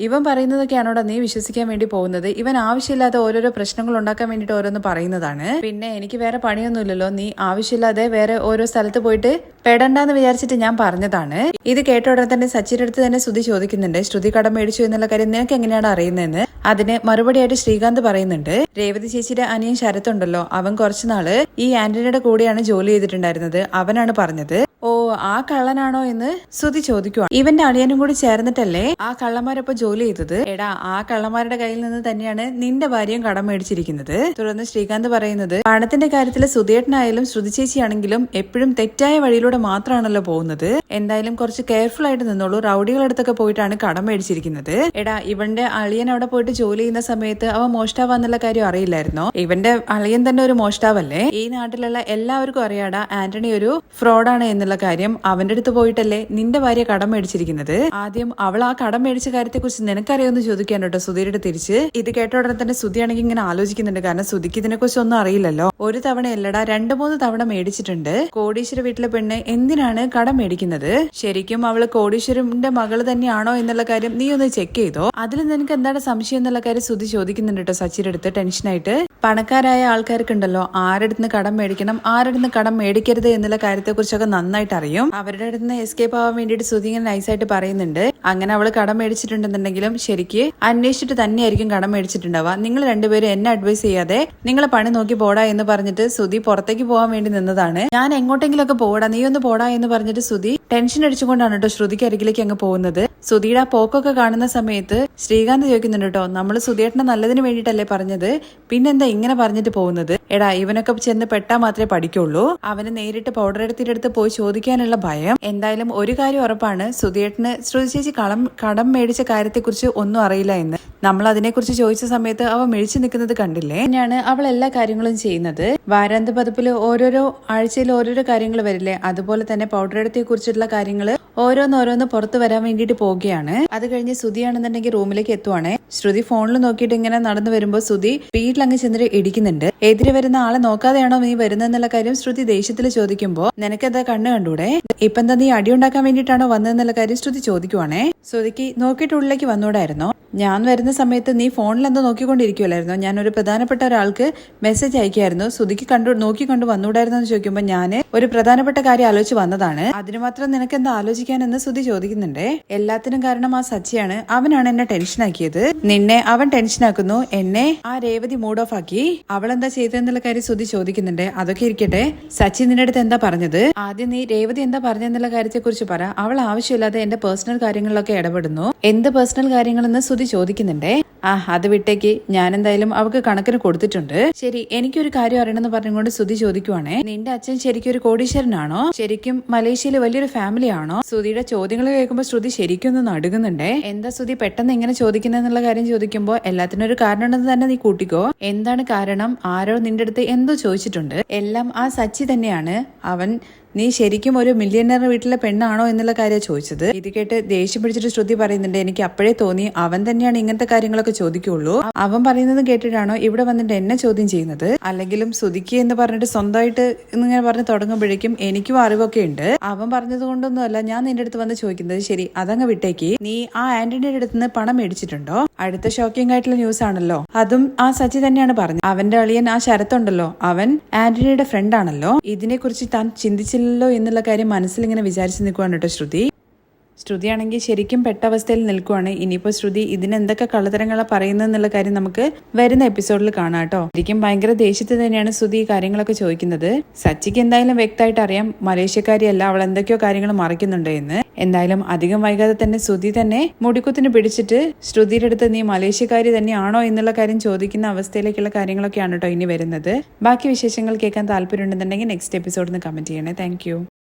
ഇവൻ പറയുന്നതൊക്കെയാണോടാ നീ വിശ്വസിക്കാൻ വേണ്ടി പോകുന്നത്? ഇവൻ ആവശ്യമില്ലാതെ ഓരോരോ പ്രശ്നങ്ങൾ ഉണ്ടാക്കാൻ വേണ്ടിട്ട് ഓരോന്ന് പറയുന്നതാണ്. പിന്നെ എനിക്ക് വേറെ പണിയൊന്നുമില്ലല്ലോ, നീ ആവശ്യമില്ലാതെ വേറെ ഓരോ സ്ഥലത്ത് പോയിട്ട് പെടണ്ടെന്ന് വിചാരിച്ചിട്ട് ഞാൻ പറഞ്ഞതാണ്. ഇത് കേട്ട ഉടനെ തന്നെ സച്ചിയുടെ അടുത്ത് തന്നെ ശ്രുതി ചോദിക്കുന്നുണ്ട്, ശ്രുതി കടം മേടിച്ചു എന്നുള്ള കാര്യം നിനക്ക് എങ്ങനെയാണ് അറിയുന്നതെന്ന്. അതിന് മറുപടിയായിട്ട് ശ്രീകാന്ത് പറയുന്നുണ്ട്, രേവതി ചേച്ചിയുടെ അനിയൻ ശരത്തുണ്ടല്ലോ, അവൻ കുറച്ചുനാള് ഈ ആന്റണിയുടെ കൂടെയാണ് ജോലി ചെയ്തിട്ടുണ്ടായിരുന്നത്, അവനാണ് പറഞ്ഞത്. ഓ, ആ കള്ളനാണോ എന്ന് ശ്രുതി ചോദിക്കുക. ഇവന്റെ അളിയനും കൂടി ചേർന്നിട്ടല്ലേ ആ കള്ളന്മാരൊപ്പം ജോലി ചെയ്തത്? എടാ, ആ കള്ളന്മാരുടെ കയ്യിൽ നിന്ന് തന്നെയാണ് നിന്റെ ഭാര്യയും കടം മേടിച്ചിരിക്കുന്നത്. തുടർന്ന് ശ്രീകാന്ത് പറയുന്നത്, പണത്തിന്റെ കാര്യത്തിൽ സുധേട്ടനായാലും ശ്രുതി ചേച്ചിയാണെങ്കിലും എപ്പോഴും തെറ്റായ വഴിയിലൂടെ മാത്രമാണല്ലോ പോകുന്നത്. എന്തായാലും കുറച്ച് കെയർഫുൾ ആയിട്ട് നിന്നോളൂ, റൌഡികളുടെ അടുത്തൊക്കെ പോയിട്ടാണ് കടം മേടിച്ചിരിക്കുന്നത്. എടാ, ഇവന്റെ അളിയൻ അവിടെ പോയിട്ട് ജോലി ചെയ്യുന്ന സമയത്ത് അവൻ മോഷ്ടാവാന്നുള്ള കാര്യം അറിയില്ലായിരുന്നോ? ഇവന്റെ അളിയൻ തന്നെ ഒരു മോഷ്ടാവല്ലേ? ഈ നാട്ടിലുള്ള എല്ലാവർക്കും അറിയാടാ ആന്റണി ഒരു ഫ്രോഡാണ് എന്നുള്ള കാര്യം. അവന്റെ അടുത്ത് പോയിട്ടല്ലേ നിന്റെ ഭാര്യ കടം മേടിച്ചിരിക്കുന്നത്. ആദ്യം അവൾ ആ കടം മേടിച്ച കാര്യത്തെ കുറിച്ച് നിനക്കറിയാമെന്ന് ചോദിക്കാൻ കേട്ടോ സുധിയുടെ തിരിച്ച്. ഇത് കേട്ട ഉടനെ തന്നെ സുധിയാണെങ്കിൽ ഇങ്ങനെ ആലോചിക്കുന്നുണ്ട്, കാരണം സുധിക്ക് ഇതിനെ കുറിച്ച് ഒന്നും അറിയില്ലല്ലോ. ഒരു തവണ അല്ലടാ 2-3 തവണ മേടിച്ചിട്ടുണ്ട്. കോടീശ്വര വീട്ടിലെ പെണ്ണ് എന്തിനാണ് കടം മേടിക്കുന്നത്? ശരിക്കും അവള് കോടീശ്വരന്റെ മകള് തന്നെയാണോ എന്നുള്ള കാര്യം നീ ഒന്ന് ചെക്ക് ചെയ്തോ? അതിൽ നിനക്ക് എന്താണ് സംശയം എന്നുള്ള കാര്യം സുധി ചോദിക്കുന്നുണ്ട് കേട്ടോ സച്ചിയുടെ അടുത്ത് ടെൻഷനായിട്ട്. പണക്കാരായ ആൾക്കാർക്കുണ്ടല്ലോ ആരുടെ കടം മേടിക്കണം, ആരുടെ കടം മേടിക്കരുത് എന്നുള്ള കാര്യത്തെ കുറിച്ചൊക്കെ നന്നായിട്ട് അറിയും. അവരുടെ അടുത്ത് നിന്ന് എസ്കേപ്പ് ആവാൻ വേണ്ടിയിട്ട് സുധി ഇങ്ങനെ നൈസായിട്ട് പറയുന്നുണ്ട്. അങ്ങനെ അവള് കടം മേടിച്ചിട്ടുണ്ടെന്നുണ്ടെങ്കിലും ശരിക്ക് അന്വേഷിച്ചിട്ട് തന്നെയായിരിക്കും കടം മേടിച്ചിട്ടുണ്ടാവുക. നിങ്ങൾ രണ്ടുപേരും എന്നെ അഡ്വൈസ് ചെയ്യാതെ നിങ്ങളെ പണി നോക്കി പോടാ എന്ന് പറഞ്ഞിട്ട് സുധി പുറത്തേക്ക് പോകാൻ വേണ്ടി നിന്നതാണ്. ഞാൻ എങ്ങോട്ടെങ്കിലും ഒക്കെ പോടാ, നീ ഒന്ന് പോടാ എന്ന് പറഞ്ഞിട്ട് സുധി ടെൻഷൻ അടിച്ചുകൊണ്ടാണ് കേട്ടോ ശ്രുതിക്ക് അരികിലേക്ക് അങ്ങ് പോകുന്നത്. സുധിയുടെ ആ പോക്കൊക്കെ കാണുന്ന സമയത്ത് ശ്രീകാന്ത് ചോദിക്കുന്നുണ്ട് കേട്ടോ, നമ്മള് സുധിയേട്ടനെ നല്ലതിന് വേണ്ടിയിട്ടല്ലേ പറഞ്ഞത്, പിന്നെന്താ ഇങ്ങനെ പറഞ്ഞിട്ട് പോകുന്നത്? എടാ, ഇവനൊക്കെ ചെന്ന് പെട്ടാ മാത്രമേ പഠിക്കുള്ളൂ. അവന് നേരിട്ട് പൗഡർ എടുത്തിട്ട് പോയി ചോദിക്കാനുള്ള ഭയം. എന്തായാലും ഒരു കാര്യം ഉറപ്പാണ്, സുധിയേട്ടന് ശ്രുതി ചേച്ചി കടം മേടിച്ച കാര്യത്തെക്കുറിച്ച് ഒന്നും അറിയില്ല എന്ന്. നമ്മൾ അതിനെക്കുറിച്ച് ചോദിച്ച സമയത്ത് അവ മിഴിച്ചു നിൽക്കുന്നത് കണ്ടില്ലേ. തന്നെയാണ് അവൾ എല്ലാ കാര്യങ്ങളും ചെയ്യുന്നത്. വാരാന്ത പതിപ്പിൽ ഓരോരോ ആഴ്ചയിൽ ഓരോരോ കാര്യങ്ങൾ വരില്ലേ, അതുപോലെ തന്നെ പൗഡർ എടുത്തെ കുറിച്ചിട്ടുള്ള കാര്യങ്ങൾ ഓരോന്നോരോന്ന് പുറത്തു വരാൻ വേണ്ടിയിട്ട് പോവുകയാണ്. അത് കഴിഞ്ഞ് സുധിയാണെന്നുണ്ടെങ്കിൽ റൂമിലേക്ക് എത്തുവാണ്. ശ്രുതി ഫോണിൽ നോക്കിയിട്ട് ഇങ്ങനെ നടന്നു വരുമ്പോൾ സുധി വീട്ടിലങ്ങ് ചെന്നിട്ട് ഇടിക്കുന്നുണ്ട്. എതിരെ വരുന്ന ആളെ നോക്കാതെയാണോ നീ വരുന്നതെന്നുള്ള കാര്യം ശ്രുതി ദേഷ്യത്തിൽ ചോദിക്കുമ്പോ, നിനക്കെന്താ കണ്ണ് കണ്ടൂടെ, ഇപ്പൊ എന്താ നീ അടി ഉണ്ടാക്കാൻ വേണ്ടിയിട്ടാണോ വന്നതെന്നുള്ള കാര്യം ശ്രുതി ചോദിക്കുവാണേ. ശ്രുതിക്ക് നോക്കിയിട്ട് ഉള്ളിലേക്ക് വന്നൂടായിരുന്നോ? ഞാൻ വരുന്ന സമയത്ത് നീ ഫോണിൽ എന്തോ നോക്കിക്കൊണ്ടിരിക്കുവല്ലായിരുന്നോ? ഞാനൊരു പ്രധാനപ്പെട്ട ഒരാൾക്ക് മെസ്സേജ് അയക്കായിരുന്നു, ശ്രുതിക്ക് നോക്കിക്കൊണ്ട് വന്നൂടായിരുന്നോ എന്ന് ചോദിക്കുമ്പോൾ ഞാൻ ഒരു പ്രധാനപ്പെട്ട കാര്യം ആലോചിച്ച് വന്നതാണ്. അതിന് മാത്രം നിനക്ക് എന്താ ആലോചിക്കാനെന്ന് ശ്രുതി ചോദിക്കുന്നുണ്ട്. എല്ലാത്തിനും കാരണം ആ സച്ചിയാണ്, അവനാണ് എന്നെ ടെൻഷനാക്കിയത്. നിന്നെ അവൻ ടെൻഷനാക്കുന്നു, എന്നെ ആ രേവതി മൂഡ് ഓഫ് ആക്കി. അവൾ എന്താ ചെയ്തെന്നുള്ള കാര്യം ശ്രുതി ചോദിക്കുന്നുണ്ട്. അതൊക്കെ ഇരിക്കട്ടെ, സച്ചി നിന്റെ അടുത്ത് എന്താ പറഞ്ഞത്? ആദ്യം നീ രേവതി എന്താ പറഞ്ഞെന്നുള്ള കാര്യത്തെ കുറിച്ച് പറ. അവൾ ആവശ്യമില്ലാതെ എന്റെ പേഴ്സണൽ കാര്യങ്ങളിലൊക്കെ ഇടപെടുന്നു. എന്ത് പേഴ്സണൽ കാര്യങ്ങളെന്ന് ശ്രുതി ചോദിക്കുന്നുണ്ടേ. അത് വിട്ടേക്ക്, ഞാൻ എന്തായാലും അവൾക്ക് കണക്കിന് കൊടുത്തിട്ടുണ്ട്. ശരി, എനിക്കൊരു കാര്യം അറിയണമെന്ന് പറഞ്ഞുകൊണ്ട് ശ്രുതി ചോദിക്കുവാണേ, നിന്റെ അച്ഛൻ ശരിക്കും ഒരു കോടീശ്വരനാണോ? ശരിക്കും മലേഷ്യയിലെ വലിയൊരു ഫാമിലി ആണോ? ശ്രുതിയുടെ ചോദ്യങ്ങൾ കേൾക്കുമ്പോൾ ശ്രുതി ശരിക്കും ഒന്ന് നടുങ്ങുന്നുണ്ടേ. എന്താ ശ്രുതി പെട്ടെന്ന് എങ്ങനെ ചോദിക്കുന്നതെന്നുള്ള കാര്യം ചോദിക്കുമ്പോൾ എല്ലാത്തിനും ഒരു കാരണം ഉണ്ടെന്ന് തന്നെ നീ കൂട്ടിക്കോ. എന്താണ് കാരണം? ആരോ നിന്റെ അടുത്ത് എന്തോ ചോദിച്ചിട്ടുണ്ട്. എല്ലാം ആ സച്ചി തന്നെയാണ്. അവൻ നീ ശരിക്കും ഒരു മില്യണർ വീട്ടിലെ പെണ്ണാണോ എന്നുള്ള കാര്യം ചോദിച്ചത്. ഇത് കേട്ട് ദേഷ്യം പിടിച്ചിട്ട് ശ്രുതി പറയുന്നുണ്ട്, എനിക്ക് അപ്പോഴേ തോന്നി അവൻ തന്നെയാണ് ഇങ്ങനത്തെ കാര്യങ്ങളൊക്കെ ചോദിക്കുള്ളൂ. അവൻ പറയുന്നത് കേട്ടിട്ടാണോ ഇവിടെ വന്നിട്ട് എന്നെ ചോദ്യം ചെയ്യുന്നത്? അല്ലെങ്കിലും ശ്രുതിക്ക് എന്ന് പറഞ്ഞിട്ട് സ്വന്തമായിട്ട് ഇങ്ങനെ പറഞ്ഞ് തുടങ്ങുമ്പോഴേക്കും എനിക്കും അറിവൊക്കെ ഉണ്ട്. അവൻ പറഞ്ഞത് കൊണ്ടൊന്നുമല്ല ഞാൻ നിന്റെ അടുത്ത് വന്ന് ചോദിക്കുന്നത്. ശരി, അതങ്ങ് വിട്ടേക്ക്. നീ ആ ആന്റണിയുടെ അടുത്ത് നിന്ന് പണം മേടിച്ചിട്ടുണ്ടോ? അടുത്ത ഷോക്കിംഗ് ആയിട്ടുള്ള ന്യൂസ് ആണല്ലോ. അതും ആ സച്ചി തന്നെയാണ് പറഞ്ഞത്. അവന്റെ അളിയൻ ആ ശരത്തുണ്ടല്ലോ, അവൻ ആന്റണിയുടെ ഫ്രണ്ട് ആണല്ലോ. ഇതിനെ കുറിച്ച് താൻ ചിന്തിച്ചില്ലല്ലോ എന്നുള്ള കാര്യം മനസ്സിലിങ്ങനെ വിചാരിച്ചു നിൽക്കുവാണ് കേട്ടോ ശ്രുതിയാണെങ്കിൽ ശരിക്കും പെട്ട അവസ്ഥയിൽ നിൽക്കുവാണ്. ഇനിയിപ്പോൾ ശ്രുതി ഇതിനെന്തൊക്കെ കള്ളത്തരങ്ങളാണ് പറയുന്നതെന്നുള്ള കാര്യം നമുക്ക് വരുന്ന എപ്പിസോഡിൽ കാണാം കേട്ടോ. ശരിക്കും ഭയങ്കര ദേഷ്യത്തിൽ തന്നെയാണ് ശ്രുതി ഈ കാര്യങ്ങളൊക്കെ ചോദിക്കുന്നത്. സച്ചിക്ക് എന്തായാലും വ്യക്തമായിട്ട് അറിയാം മലേഷ്യക്കാരിയല്ല, അവൾ എന്തൊക്കെയോ കാര്യങ്ങൾ മറയ്ക്കുന്നുണ്ട് എന്ന്. എന്തായാലും അധികം വൈകാതെ തന്നെ ശ്രുതി തന്നെ മുടിക്കുത്തിന് പിടിച്ചിട്ട് ശ്രുതിയുടെ അടുത്ത് നീ മലേഷ്യക്കാരി തന്നെയാണോ എന്നുള്ള കാര്യം ചോദിക്കുന്ന അവസ്ഥയിലേക്കുള്ള കാര്യങ്ങളൊക്കെയാണ് കേട്ടോ ഇനി വരുന്നത്. ബാക്കി വിശേഷങ്ങൾ കേൾക്കാൻ താല്പര്യം ഉണ്ടെന്നുണ്ടെങ്കിൽ നെക്സ്റ്റ് എപ്പിസോഡിൽ നിന്ന് കമന്റ് ചെയ്യണേ. താങ്ക്